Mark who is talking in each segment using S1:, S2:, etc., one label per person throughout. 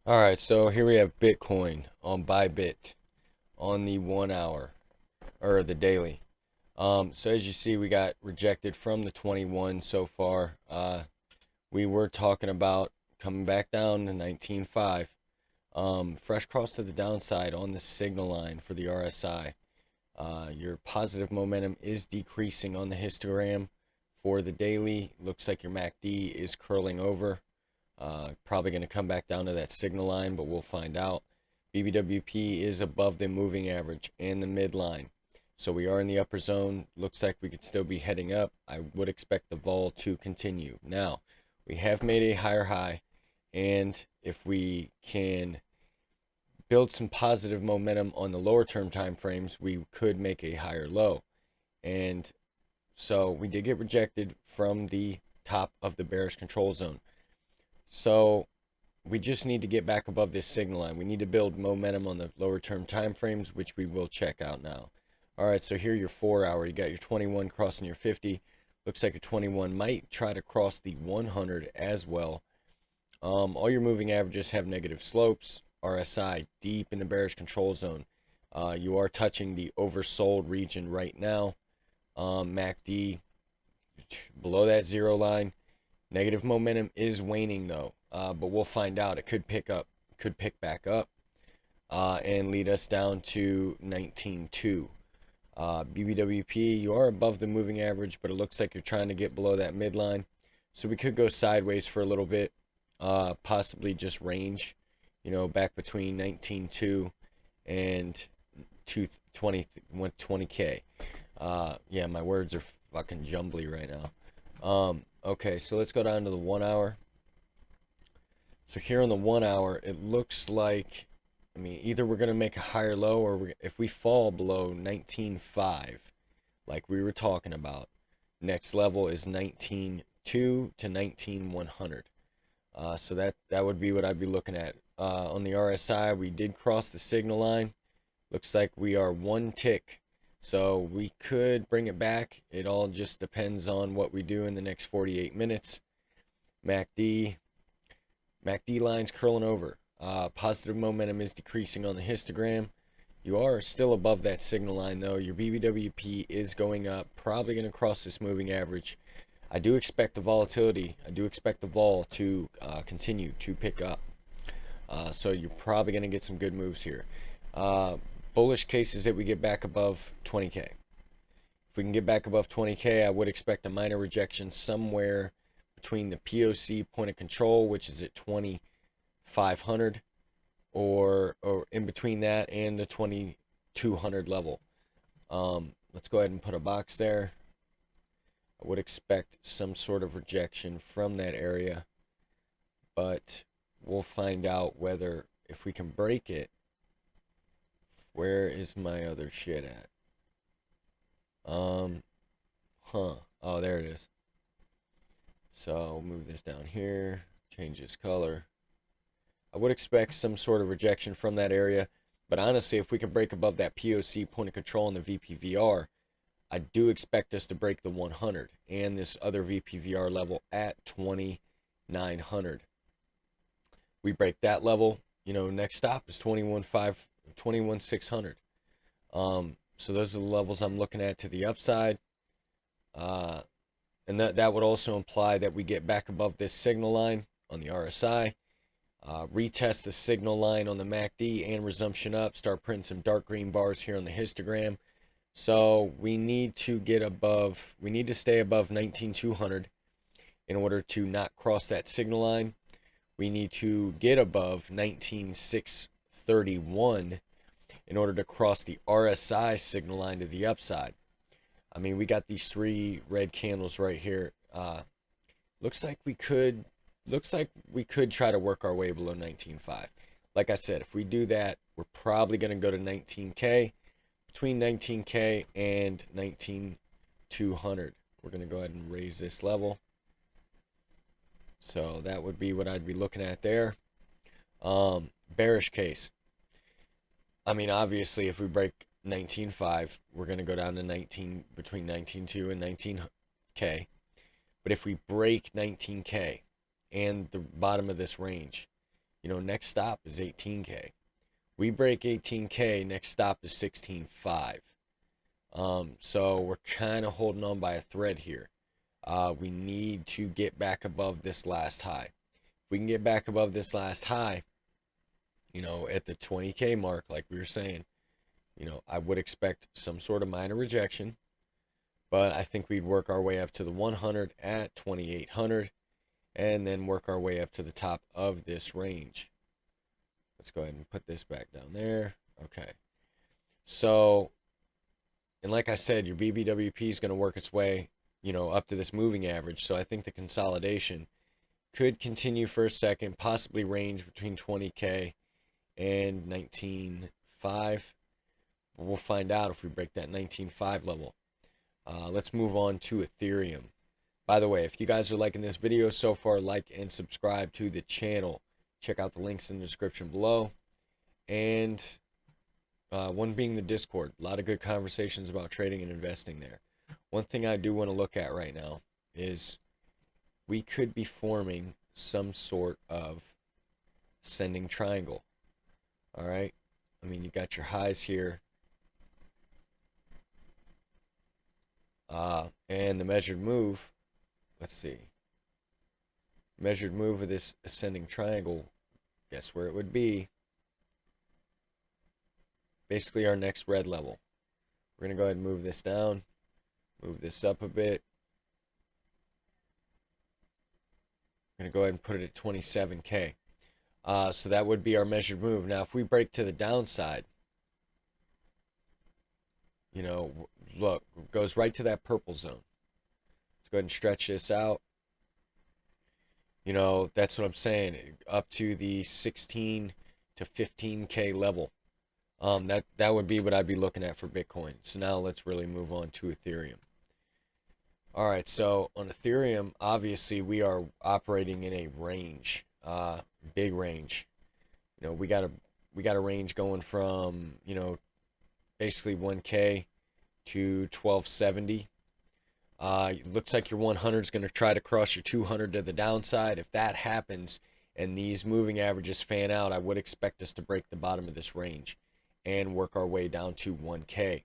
S1: All right, so here we have Bitcoin on Bybit on the 1 hour or the daily. So as you see, we got rejected from the 21 so far. We were talking about coming back down to 19.5. Fresh cross to the downside on the signal line for the RSI. Your positive momentum is decreasing on the histogram for the daily. Looks like your MACD is curling over. Probably going to come back down to that signal line, but we'll find out. BBWP is above the moving average and the midline. So we are in the upper zone. Looks like we could still be heading up. I would expect the vol to continue. Now, we have made a higher high, and if we can build some positive momentum on the lower term time frames, we could make a higher low. And so we did get rejected from the top of the bearish control zone. So we just need to get back above this signal line. We need to build momentum on the lower term time frames, which we will check out now. All right, so here your 4 hour. You got your 21 crossing your 50. Looks like your 21 might try to cross the 100 as well. All your moving averages have negative slopes. RSI deep in the bearish control zone. You are touching the oversold region right now. MACD below that zero line. Negative momentum is waning though, but we'll find out. It could pick up, could pick back up, and lead us down to 19.2. BBWP, you are above the moving average, but it looks like you're trying to get below that midline. So we could go sideways for a little bit, possibly just range, back between 19.2 and 20K. Yeah, my words are fucking jumbly right now. Okay, so let's go down to the 1 hour. So here on the 1 hour, it looks like, either we're going to make a higher low, or if we fall below 19.5, like we were talking about, next level is 19.2 to 19.100. So that would be what I'd be looking at. On the RSI, we did cross the signal line. Looks like we are one tick. So we could bring it back. It all just depends on what we do in the next 48 minutes. MACD line's curling over. Positive momentum is decreasing on the histogram. You are still above that signal line though. Your BBWP is going up, probably going to cross this moving average. I do expect the volatility. I do expect the vol to continue to pick up. So you're probably going to get some good moves here. Bullish case is that we get back above 20K. If we can get back above 20K, I would expect a minor rejection somewhere between the POC point of control, which is at 2,500, or in between that and the 2,200 level. Let's go ahead and put a box there. I would expect some sort of rejection from that area, but we'll find out whether, if we can break it. Where is my other shit at? Oh, there it is. So I'll move this down here, change this color. I would expect some sort of rejection from that area, but honestly, if we can break above that POC point of control in the VPVR, I do expect us to break the 100 and this other VPVR level at 2,900. We break that level, next stop is 21,500. 21,600. So those are the levels I'm looking at to the upside. And that would also imply that we get back above this signal line on the RSI, retest the signal line on the MACD, and resumption up, start printing some dark green bars here on the histogram. So we need to stay above 19,200 in order to not cross that signal line. We need to get above 19,631 in order to cross the RSI signal line to the upside. We got these three red candles right here. Looks like we could try to work our way below 19.5. Like I said, if we do that, we're probably going to go to 19K, between 19K and 19,200. We're going to go ahead and raise this level. So that would be what I'd be looking at there. Bearish case. Obviously, if we break 19.5, we're going to go down to between 19.2 and 19K. But if we break 19K and the bottom of this range, next stop is 18K. We break 18K, next stop is 16.5. So we're kind of holding on by a thread here. We need to get back above this last high. If we can get back above this last high, at the 20K mark, like we were saying, I would expect some sort of minor rejection, but I think we'd work our way up to the 100 at 2,800 and then work our way up to the top of this range. Let's go ahead and put this back down there. Okay. So, and like I said, your BBWP is going to work its way, up to this moving average. So I think the consolidation could continue for a second, possibly range between 20K and 19.5. But we'll find out if we break that 19.5 level. Let's move on to Ethereum. By the way, if you guys are liking this video so far, like and subscribe to the channel. Check out the links in the description below. And one being the Discord. A lot of good conversations about trading and investing there. One thing I do want to look at right now is we could be forming some sort of ascending triangle. All right. I mean, you got your highs here. And the measured move, let's see. Measured move of this ascending triangle, guess where it would be? Basically our next red level. We're going to go ahead and move this down, move this up a bit. I'm going to go ahead and put it at 27K. So that would be our measured move. Now, if we break to the downside, look, it goes right to that purple zone. Let's go ahead and stretch this out. That's what I'm saying. Up to the 16 to 15K level. That would be what I'd be looking at for Bitcoin. So now let's really move on to Ethereum. All right, so on Ethereum, obviously we are operating in a range, big range. We got a range going from basically 1K to 1270. Looks like your 100 is going to try to cross your 200 to the downside. If that happens and these moving averages fan out, I would expect us to break the bottom of this range and work our way down to 1K.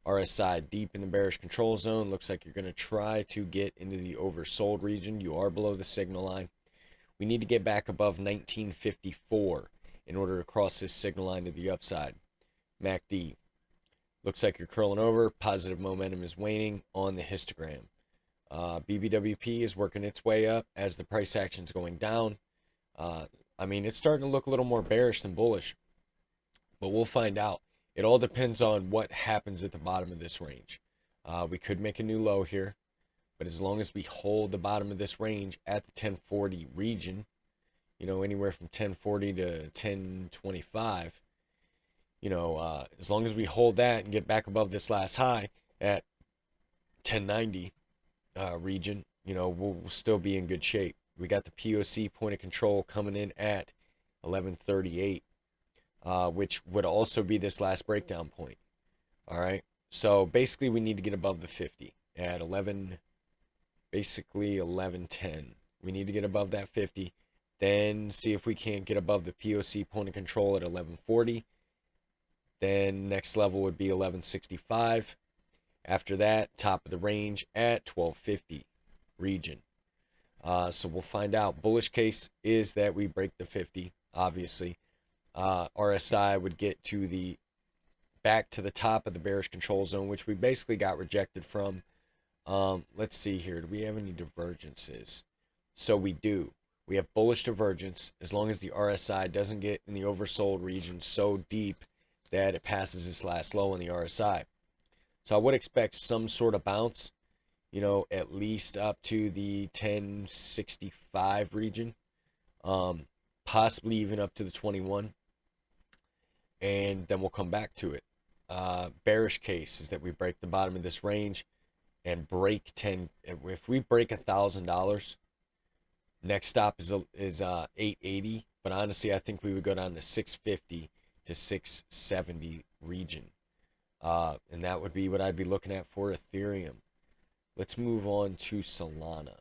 S1: RSI deep in the bearish control zone. Looks like you're going to try to get into the oversold region. You are below the signal line. We need to get back above 1954 in order to cross this signal line to the upside. MACD. Looks like you're curling over. Positive momentum is waning on the histogram. BBWP is working its way up as the price action is going down. I mean, it's starting to look a little more bearish than bullish, but we'll find out. It all depends on what happens at the bottom of this range. We could make a new low here, but as long as we hold the bottom of this range at the 1040 region, anywhere from 1040 to 1025, as long as we hold that and get back above this last high at 1090 region, we'll still be in good shape. We got the POC point of control coming in at 1138. Which would also be this last breakdown point. All right. So basically we need to get above the 50 at 1110. We need to get above that 50. Then see if we can't get above the POC point of control at 1140. Then next level would be 1165. After that, top of the range at 1250 region. So we'll find out. Bullish case is that we break the 50, obviously. RSI would get to back to the top of the bearish control zone, which we basically got rejected from. Let's see here. Do we have any divergences? So we do. We have bullish divergence as long as the RSI doesn't get in the oversold region so deep that it passes this last low in the RSI. So I would expect some sort of bounce, at least up to the 1065 region, possibly even up to the 21. And then we'll come back to it. Bearish case is that we break the bottom of this range and break 10. If we break $1,000, next stop is 880. But honestly, I think we would go down to 650 to 670 region. And that would be what I'd be looking at for Ethereum. Let's move on to Solana.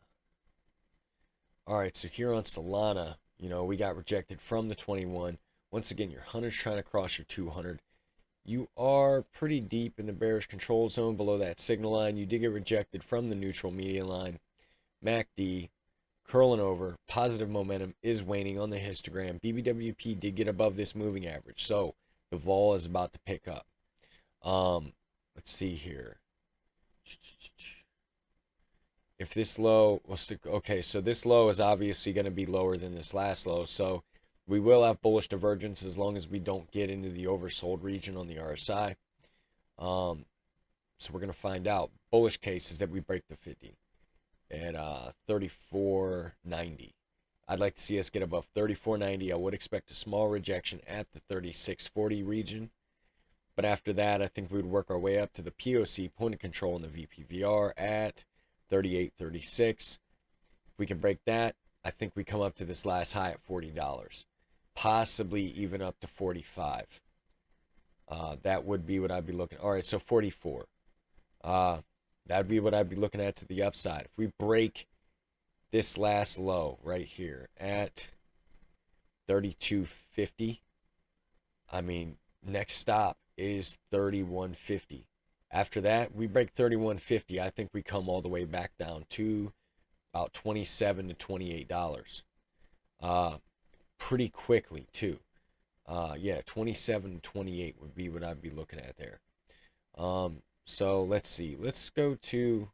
S1: All right, so here on Solana, You know, we got rejected from the 21. Once again, your 100's trying to cross your 200. You are pretty deep in the bearish control zone below that signal line. You did get rejected from the neutral median line. MACD curling over. Positive momentum is waning on the histogram. BBWP did get above this moving average, so the vol is about to pick up. Let's see here. If this low was okay, so this low is obviously going to be lower than this last low, so we will have bullish divergence as long as we don't get into the oversold region on the RSI. So we're going to find out. Bullish case is that we break the 50 at 34.90. I'd like to see us get above 34.90. I would expect a small rejection at the 36.40 region. But after that, I think we would work our way up to the POC, point of control, in the VPVR at 38.36. If we can break that, I think we come up to this last high at $40. Possibly even up to 45. That would be what I'd be looking. All right, so 44. That'd be what I'd be looking at to the upside. If we break this last low right here at 32.50, I mean, next stop is 31.50. After that, we break 31.50. I think we come all the way back down to about $27 to $28. Pretty quickly too. Yeah, 27 to 28 would be what I'd be looking at there. So let's see. Let's go to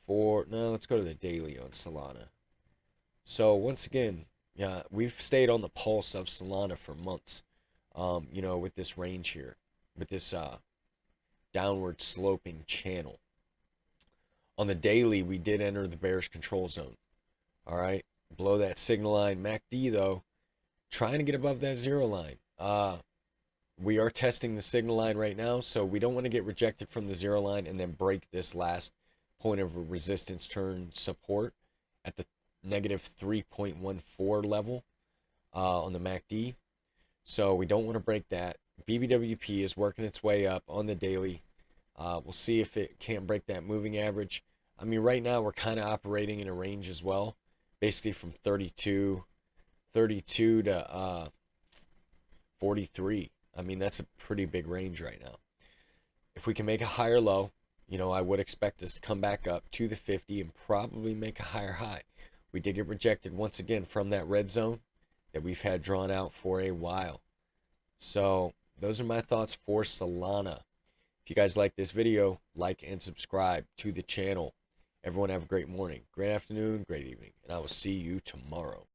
S1: let's go to the daily on Solana. So once again, yeah, we've stayed on the pulse of Solana for months. You know, with this range here, with this downward sloping channel. On the daily, we did enter the bearish control zone. All right, below that signal line. MACD though, trying to get above that zero line. We are testing the signal line right now, so we don't want to get rejected from the zero line and then break this last point of resistance turn support at the negative 3.14 level on the MACD. So we don't want to break that. BBWP is working its way up on the daily. We'll see if it can't break that moving average. I mean, right now we're kind of operating in a range as well, basically from 32 to 43. I mean, that's a pretty big range right now. If we can make a higher low, you know, I would expect us to come back up to the 50 and probably make a higher high. We did get rejected once again from that red zone that we've had drawn out for a while. So those are my thoughts for Solana. If you guys like this video, like and subscribe to the channel. Everyone have a great morning, great afternoon, great evening, and I will see you tomorrow.